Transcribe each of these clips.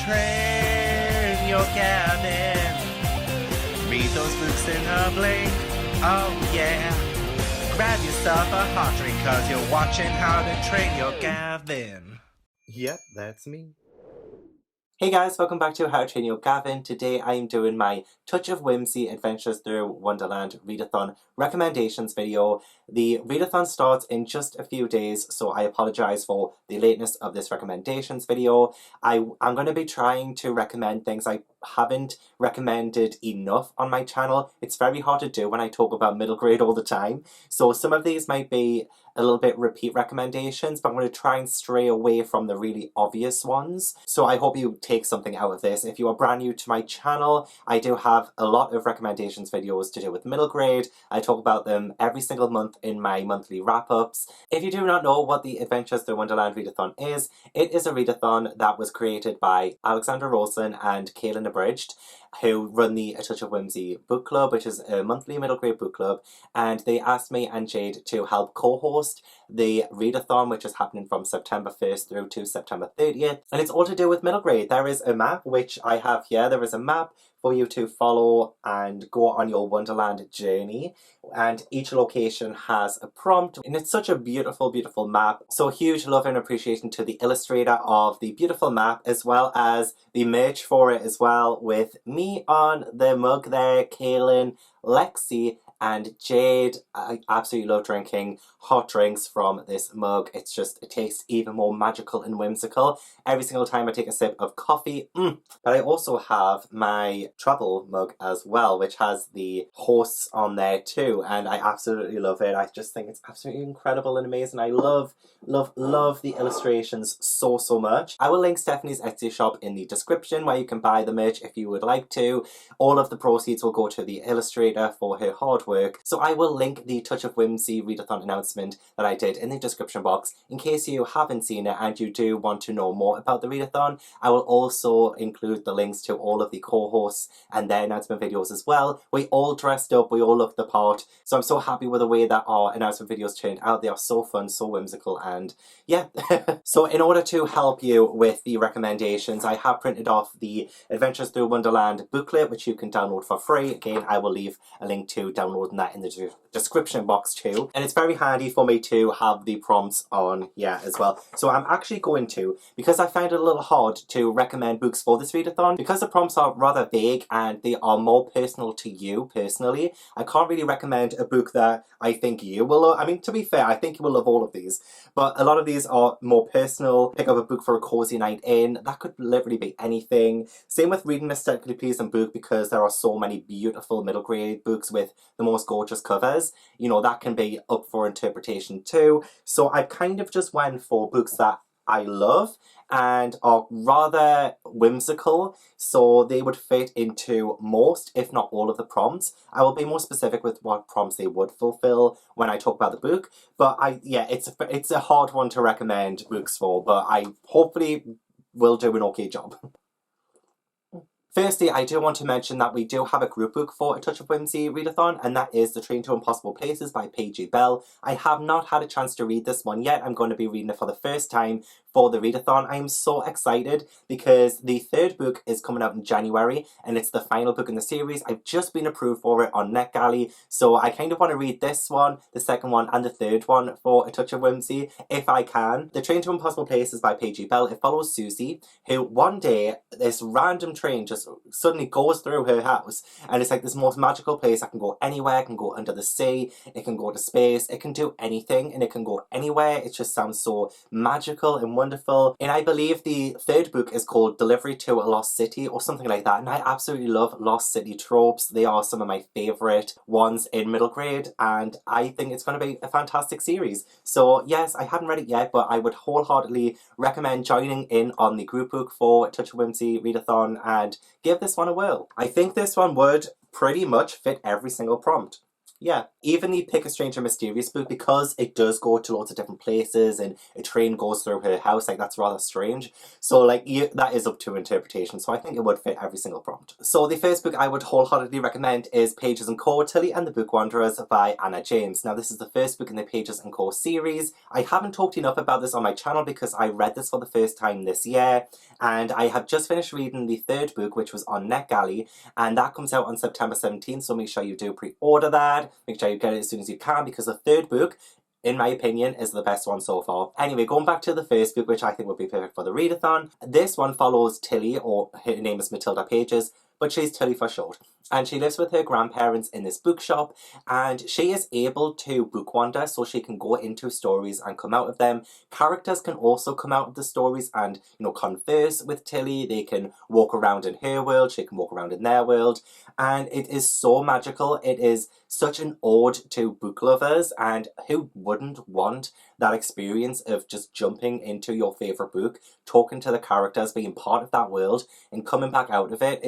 train your Gavin. Read those books in a blink, oh yeah. Grab yourself a hot drink cause you're watching How to Train Your Gavin. Yep, that's me. Hey guys, welcome back to How to Train Your Gavin. Today I am doing my Touch of Whimsy Adventures Through Wonderland Readathon recommendations video. The Readathon starts in just a few days, so I apologise for the lateness of this recommendations video. I'm going to be trying to recommend things I haven't recommended enough on my channel. It's very hard to do when I talk about middle grade all the time, so some of these might be a little bit repeat recommendations, but I'm going to try and stray away from the really obvious ones. So I hope you take something out of this. If you are brand new to my channel, I do have a lot of recommendations videos to do with middle grade. I talk about them every single month in my monthly wrap-ups. If you do not know what the Adventures Through Wonderland Readathon is, it is a readathon that was created by Alexandra Rolson and Kaylin Abridged, who run the A Touch of Whimsy book club, which is a monthly middle grade book club, and they asked me and Jade to help co-host the readathon, which is happening from September 1st through to September 30th, and it's all to do with middle grade. There is a map, which I have here. There is a map for you to follow and go on your Wonderland journey, and each location has a prompt, and it's such a beautiful, beautiful map. So huge love and appreciation to the illustrator of the beautiful map, as well as the merch for it as well, with me on the mug there, Kaylin, Lexi, and Jade. I absolutely love drinking hot drinks from this mug. It tastes even more magical and whimsical every single time I take a sip of coffee. But I also have my travel mug as well, which has the horse on there too, and I absolutely love it. I just think it's absolutely incredible and amazing. I love the illustrations so much. I will link Stephanie's Etsy shop in the description where you can buy the merch if you would like to. All of the proceeds will go to the illustrator for her hard work. So I will link the Touch of Whimsy readathon announcement that I did in the description box in case you haven't seen it and you do want to know more about the readathon. I will also include the links to all of the co-hosts and their announcement videos as well. We all dressed up, we all looked the part, so I'm so happy with the way that our announcement videos turned out. They are so fun, so whimsical, and yeah. So in order to help you with the recommendations, I have printed off the Adventures Through Wonderland booklet, which you can download for free. Again, I will leave a link to downloading that in the description box too, and it's very handy for me to have the prompts on here as well. So I'm actually going to, because I found it a little hard to recommend books for this readathon, because the prompts are rather vague and they are more personal to you personally, I can't really recommend a book that I think you will love. I mean, to be fair, I think you will love all of these, but a lot of these are more personal. Pick up a book for a cozy night in. That could literally be anything. Same with reading a aesthetically pleasing book, because there are so many beautiful middle grade books with the most gorgeous covers. You know, that can be up for interpretation too. So I kind of just went for books that I love and are rather whimsical, so they would fit into most, if not all, of the prompts. I will be more specific with what prompts they would fulfill when I talk about the book, but it's a hard one to recommend books for, but I hopefully will do an okay job. Firstly, I do want to mention that we do have a group book for A Touch of Whimsy readathon, and that is The Train to Impossible Places by Paige Bell. I have not had a chance to read this one yet. I'm going to be reading it for the first time for the readathon. I am so excited because the third book is coming out in January, and it's the final book in the series. I've just been approved for it on NetGalley, so I kind of want to read this one, the second one, and the third one for A Touch of Whimsy, if I can. The Train to Impossible Places by Paige Bell, it follows Susie, who one day, this random train just suddenly goes through her house, and it's like this most magical place. I can go anywhere. It can go under the sea, it can go to space, it can do anything, and it can go anywhere. It just sounds so magical and wonderful. And I believe the third book is called Delivery to a Lost City or something like that, and I absolutely love Lost City tropes. They are some of my favourite ones in middle grade, and I think it's going to be a fantastic series. So yes, I haven't read it yet, but I would wholeheartedly recommend joining in on the group book for Touch of Whimsy readathon and give this one a whirl. I think this one would pretty much fit every single prompt. Yeah, even the Pick a Strange and Mysterious book, because it does go to lots of different places and a train goes through her house, like that's rather strange. So like that is up to interpretation, so I think it would fit every single prompt. So the first book I would wholeheartedly recommend is Pages and Co. Tilly and the Book Wanderers by Anna James. Now this is the first book in the Pages and Co. series. I haven't talked enough about this on my channel because I read this for the first time this year, and I have just finished reading the third book, which was on NetGalley, and that comes out on September 17th, so make sure you do pre-order that. Make sure you get it as soon as you can, because the third book, in my opinion, is the best one so far. Anyway, going back to the first book, which I think would be perfect for the readathon, this one follows Tilly, or her name is Matilda Pages, but she's Tilly for short. And she lives with her grandparents in this bookshop, and she is able to book wander, so she can go into stories and come out of them. Characters can also come out of the stories and, converse with Tilly. They can walk around in her world, she can walk around in their world, and it is so magical. It is such an ode to book lovers, and who wouldn't want that experience of just jumping into your favourite book, talking to the characters, being part of that world, and coming back out of it.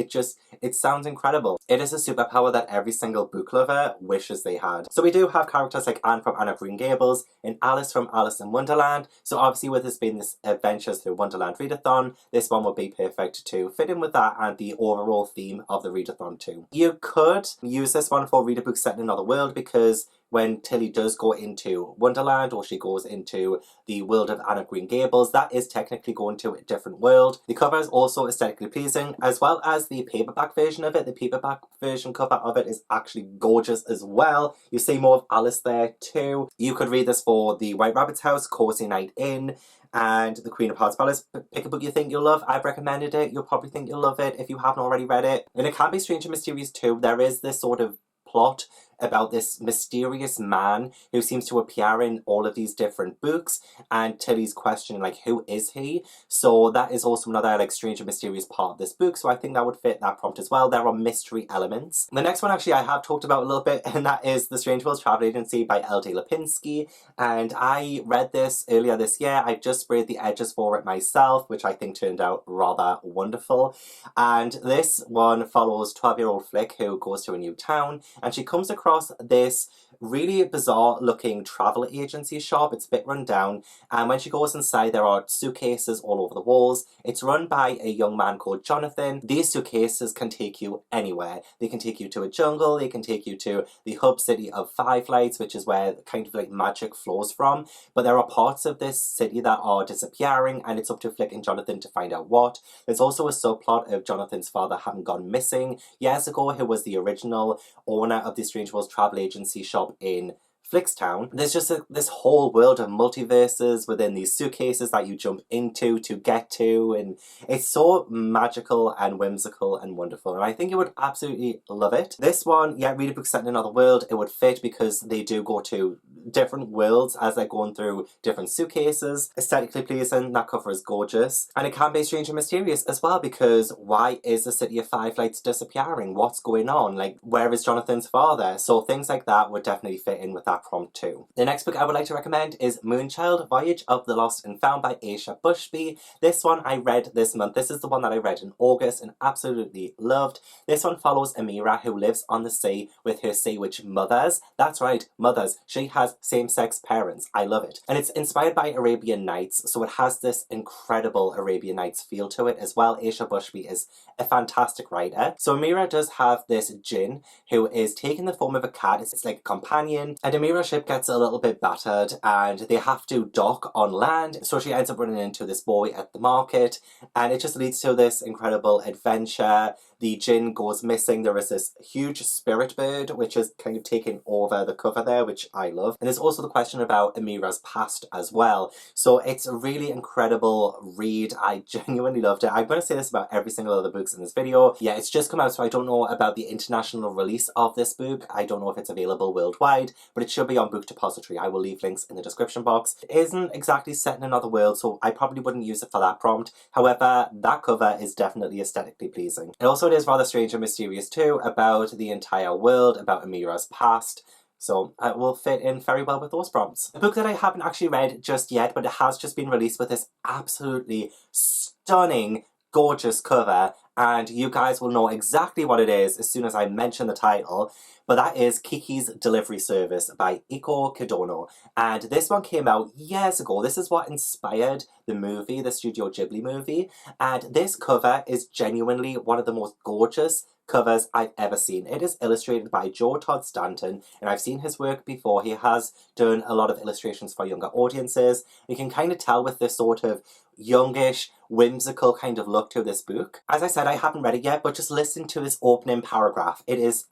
It sounds incredible. It is a superpower that every single book lover wishes they had. So we do have characters like Anne from Anne of Green Gables and Alice from Alice in Wonderland. So obviously with this being this Adventures Through Wonderland readathon, this one would be perfect to fit in with that and the overall theme of the readathon too. You could use this one for read a book set in another world, because when Tilly does go into Wonderland, or she goes into the world of Anne of Green Gables, that is technically going to a different world. The cover is also aesthetically pleasing, as well as the paperback version of it. The paperback version cover of it is actually gorgeous as well. You see more of Alice there too. You could read this for the White Rabbit's House, Cozy Night Inn, and the Queen of Hearts Palace. Pick a book you think you'll love. I've recommended it. You'll probably think you'll love it if you haven't already read it. And it can be strange and mysterious too. There is this sort of plot about this mysterious man who seems to appear in all of these different books, and Tilly's questioning, like, who is he? So that is also another, like, strange and mysterious part of this book, so I think that would fit that prompt as well. There are mystery elements. The next one, actually, I have talked about a little bit, and that is The Strange Worlds Travel Agency by L.D. Lipinski, and I read this earlier this year. I just sprayed the edges for it myself, which I think turned out rather wonderful, and this one follows 12-year-old Flick who goes to a new town, and she comes across this really bizarre looking travel agency shop. It's a bit run down, and when she goes inside there are suitcases all over the walls. It's run by a young man called Jonathan. These suitcases can take you anywhere. They can take you to a jungle, they can take you to the hub city of Five Lights, which is where kind of like magic flows from, but there are parts of this city that are disappearing, and it's up to Flick and Jonathan to find out what. There's also a subplot of Jonathan's father having gone missing years ago, who was the original owner of the Strange Worlds travel agency shop in Flickstown. There's just this whole world of multiverses within these suitcases that you jump into to get to, and it's so magical and whimsical and wonderful, and I think you would absolutely love it. This one, yeah, read a book set in another world, it would fit because they do go to different worlds as they're going through different suitcases. Aesthetically pleasing, that cover is gorgeous, and it can be strange and mysterious as well, because why is the city of Five Lights disappearing? What's going on? Like, where is Jonathan's father? So things like that would definitely fit in with that prompt too. The next book I would like to recommend is Moonchild, Voyage of the Lost and Found by Aisha Bushby. This one I read this month. This is the one that I read in August and absolutely loved. This one follows Amira, who lives on the sea with her sea witch mothers. That's right, mothers. She has same-sex parents. I love it. And it's inspired by Arabian Nights, so it has this incredible Arabian Nights feel to it as well. Aisha Bushby is a fantastic writer. So Amira does have this djinn who is taking the form of a cat. It's like a companion, and Amira's ship gets a little bit battered and they have to dock on land, so she ends up running into this boy at the market, and it just leads to this incredible adventure. The djinn goes missing. There is this huge spirit bird which is kind of taking over the cover there, which I love. And there's also the question about Amira's past as well. So it's a really incredible read. I genuinely loved it. I'm going to say this about every single other books in this video. Yeah, it's just come out, so I don't know about the international release of this book. I don't know if it's available worldwide, but it should be on Book Depository. I will leave links in the description box. It isn't exactly set in another world, so I probably wouldn't use it for that prompt. However, that cover is definitely aesthetically pleasing. And also it is rather strange and mysterious too, about the entire world, about Amira's past. So it will fit in very well with those prompts. A book that I haven't actually read just yet, but it has just been released with this absolutely stunning, gorgeous cover, and you guys will know exactly what it is as soon as I mention the title. But that is Kiki's Delivery Service by Iko Kidono. And this one came out years ago. This is what inspired the movie, the Studio Ghibli movie. And this cover is genuinely one of the most gorgeous covers I've ever seen. It is illustrated by Joe Todd Stanton, and I've seen his work before. He has done a lot of illustrations for younger audiences. You can kind of tell with this sort of youngish, whimsical kind of look to this book. As I said, I haven't read it yet, but just listen to this opening paragraph. It is,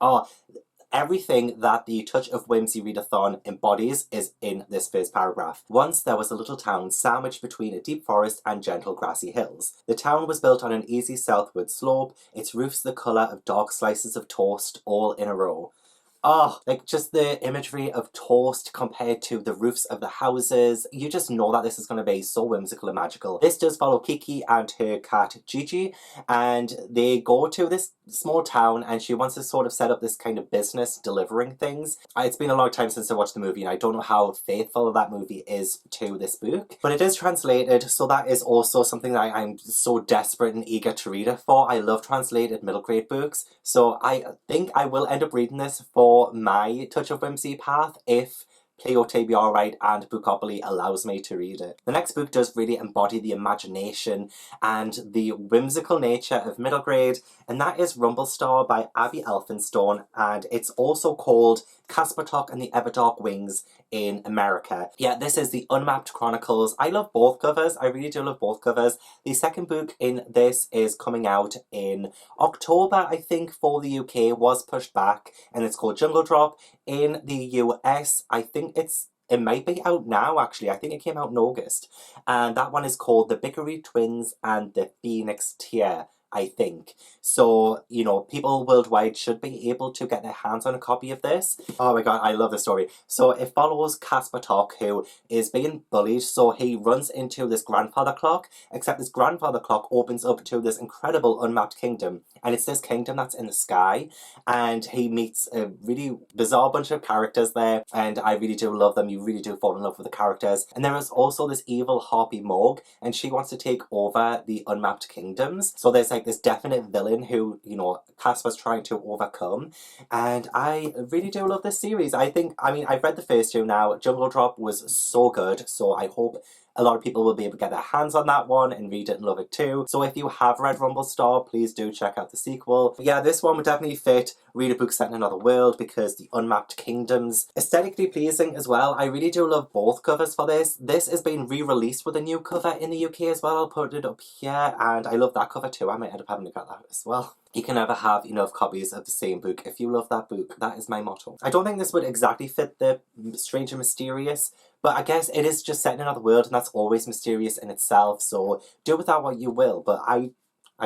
everything that the Touch of Whimsy Readathon embodies is in this first paragraph. Once there was a little town sandwiched between a deep forest and gentle grassy hills. The town was built on an easy southward slope, its roofs the colour of dark slices of toast all in a row. Oh, like just the imagery of toast compared to the roofs of the houses. You just know that this is going to be so whimsical and magical. This does follow Kiki and her cat Gigi, and they go to this small town and she wants to sort of set up this kind of business delivering things. It's been a long time since I watched the movie and I don't know how faithful that movie is to this book, but it is translated, so that is also something that I'm so desperate and eager to read it for. I love translated middle grade books, so I think I will end up reading this for my Touch of Whimsy path if Play-O-TBR Right and Bookopoly allows me to read it. The next book does really embody the imagination and the whimsical nature of middle grade, and that is Rumblestar by Abby Elphinstone, and it's also called Caspertok and the Everdark Wings in America. Yeah, this is the Unmapped Chronicles. I love both covers. I really do love both covers. The second book in this is coming out in October, I think, for the UK, was pushed back, and it's called Jungle Drop. In the US, I think it might be out now, actually. I think it came out in August. And that one is called The Bickery Twins and the Phoenix Tear, I think. So, you know, people worldwide should be able to get their hands on a copy of this. Oh my god, I love this story. So it follows Caspertok, who is being bullied, so he runs into this grandfather clock, except this grandfather clock opens up to this incredible unmapped kingdom, and it's this kingdom that's in the sky, and he meets a really bizarre bunch of characters there, and I really do love them. You really do fall in love with the characters. And there is also this evil Harpy Morg, and she wants to take over the unmapped kingdoms, so there's like this definite villain who, you know, Casper's trying to overcome, and I really do love this series. I've read the first two now. Jungle Drop was so good, so I hope a lot of people will be able to get their hands on that one and read it and love it too. So if you have read Rumblestar, please do check out the sequel. But yeah, this one would definitely fit read a book set in another world because the Unmapped Kingdoms, aesthetically pleasing as well. I really do love both covers for this. This has been re-released with a new cover in the UK as well. I'll put it up here, and I love that cover too. I might end up having to get that as well. You can never have enough copies of the same book. If you love that book, that is my motto. I don't think this would exactly fit the strange and mysterious, but I guess it is just set in another world, and that's always mysterious in itself, so do with that what you will. But I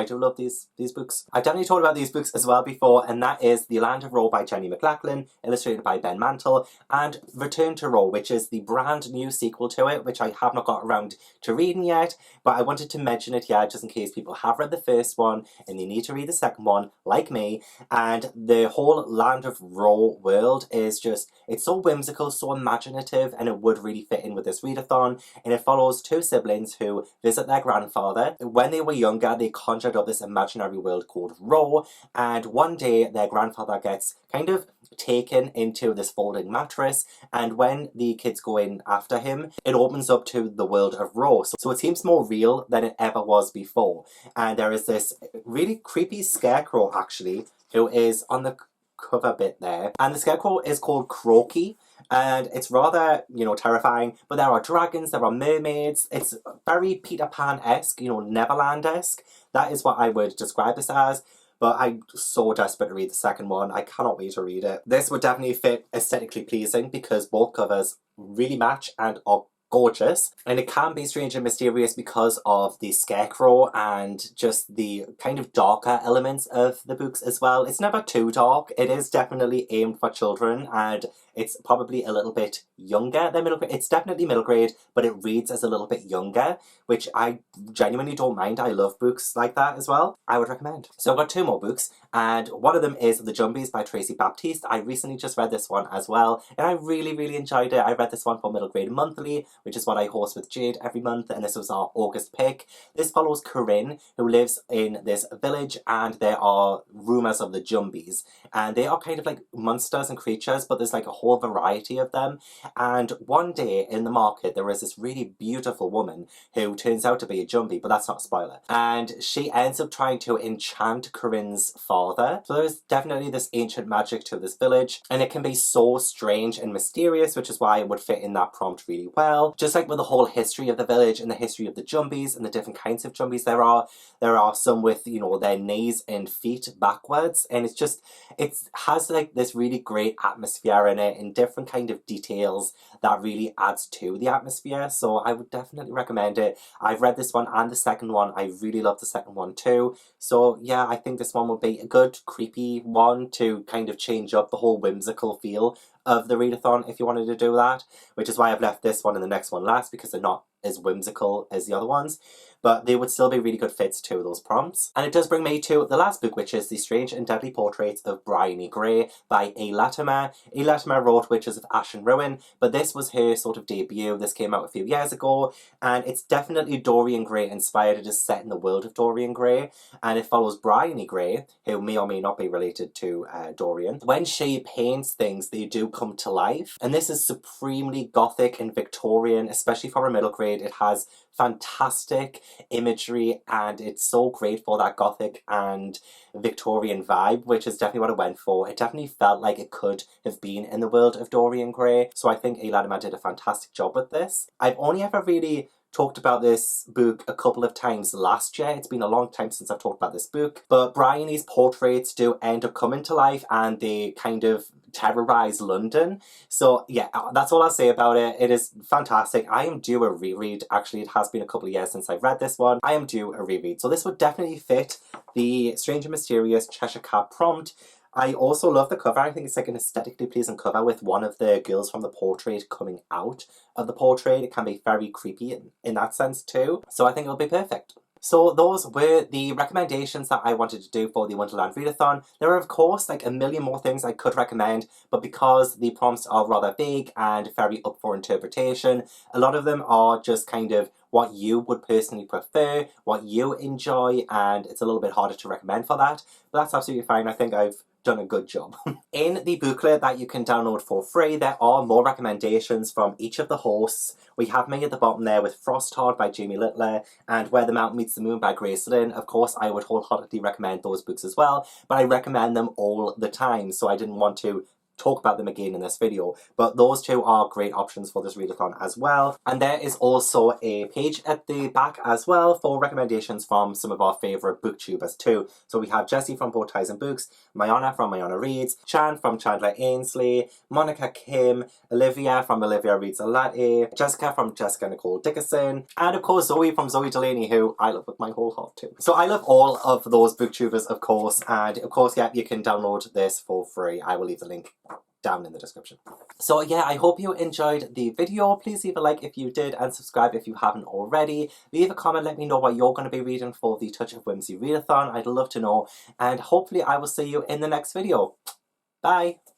do love these books. I've definitely talked about these books as well before, and that is The Land of Ro by Jenny McLachlan, illustrated by Ben Mantle, and Return to Ro, which is the brand new sequel to it, which I have not got around to reading yet, but I wanted to mention it here just in case people have read the first one and they need to read the second one, like me. And the whole Land of Ro world is just, it's so whimsical, so imaginative, and it would really fit in with this readathon. And it follows two siblings who visit their grandfather. When they were younger, they conjured up this imaginary world called Ro, and one day their grandfather gets kind of taken into this folding mattress, and when the kids go in after him, it opens up to the world of Ro. So it seems more real than it ever was before. And there is this really creepy scarecrow, actually, who is on the cover bit there, and the scarecrow is called Croaky, and it's rather, you know, terrifying. But there are dragons, there are mermaids. It's very Peter Pan-esque, you know, Neverland-esque. That is what I would describe this as. But I'm so desperate to read the second one. I cannot wait to read it. This would definitely fit aesthetically pleasing because both covers really match and are gorgeous, and it can be strange and mysterious because of the scarecrow and just the kind of darker elements of the books as well. It's never too dark. It is definitely aimed for children, and it's probably a little bit younger than middle grade. It's definitely middle grade, but it reads as a little bit younger, which I genuinely don't mind. I love books like that as well. I would recommend. So I've got 2 more books, and one of them is The Jumbies by Tracey. I recently just read this one as well, and I really enjoyed it. I read this one for Middle Grade Monthly, which is what I host with Jade every month, and this was our August pick. This follows Corinne, who lives in this village, and there are rumours of the Jumbies, and they are kind of like monsters and creatures, but there's like a whole variety of them. And one day in the market there is this really beautiful woman who turns out to be a Jumbie, but that's not a spoiler, and she ends up trying to enchant Corinne's father. So there's definitely this ancient magic to this village, and it can be so strange and mysterious, which is why it would fit in that prompt really well. Just like with the whole history of the village and the history of the Jumbies and the different kinds of Jumbies there are some with, you know, their knees and feet backwards, and it has like this really great atmosphere in it and different kind of details that really adds to the atmosphere. So I would definitely recommend it. I've read this one and the second one. I really love the second one too. So yeah, I think this one would be a good creepy one to kind of change up the whole whimsical feel of the readathon if you wanted to do that, which is why I've left this one and the next one last, because they're not as whimsical as the other ones, but they would still be really good fits to those prompts. And it does bring me to the last book, which is The Strange and Deadly Portraits of Bryony Gray by A. Latimer. A. Latimer wrote Witches of Ash and Ruin, but this was her sort of debut. This came out a few years ago, and it's definitely Dorian Gray inspired. It is set in the world of Dorian Gray, and it follows Bryony Gray, who may or may not be related to Dorian. When she paints things, they do come to life, and this is supremely Gothic and Victorian, especially for a middle grade. It has fantastic imagery, and it's so great for that Gothic and Victorian vibe, which is definitely what I went for. It definitely felt like it could have been in the world of Dorian Gray, so I think A. Latimer did a fantastic job with this. I've only ever really talked about this book a couple of times last year. It's been a long time since I've talked about this book, but Bryony's portraits do end up coming to life, and they kind of terrorize London. So yeah, that's all I'll say about it. It is fantastic. I am due a reread. Actually, it has been a couple of years since I've read this one. I am due a reread. So this would definitely fit the Strange and Mysterious Cheshire Cat prompt. I also love the cover. I think it's like an aesthetically pleasing cover with one of the girls from the portrait coming out of the portrait. It can be very creepy in that sense too. So I think it'll be perfect. So those were the recommendations that I wanted to do for the Wonderland Readathon. There are of course like a million more things I could recommend, but because the prompts are rather big and very up for interpretation, a lot of them are just kind of what you would personally prefer, what you enjoy, and it's a little bit harder to recommend for that, but that's absolutely fine. I think I've done a good job. In the booklet that you can download for free, there are more recommendations from each of the hosts. We have me at the bottom there with Frosthard by Jamie Littler and Where the Mountain Meets the Moon by Grace Lynn. Of course, I would wholeheartedly recommend those books as well, but I recommend them all the time, so I didn't want to talk about them again in this video, but those two are great options for this readathon as well. And there is also a page at the back as well for recommendations from some of our favourite booktubers too. So we have Jessie from Bow Ties and Books, Mayana from Mayana Reads, Chan from Chandler Ainsley, Monica Kim, Olivia from Olivia Reads a Latte, Jessica from Jessica Nicole Dickerson, and of course Zoe from Zoe Delaney, who I love with my whole heart too. So I love all of those booktubers of course, and of course yeah, you can download this for free. I will leave the link down in the description. So yeah, I hope you enjoyed the video. Please leave a like if you did and subscribe if you haven't already. Leave a comment, let me know what you're going to be reading for the Touch of Whimsy readathon. I'd love to know, and hopefully I will see you in the next video. Bye!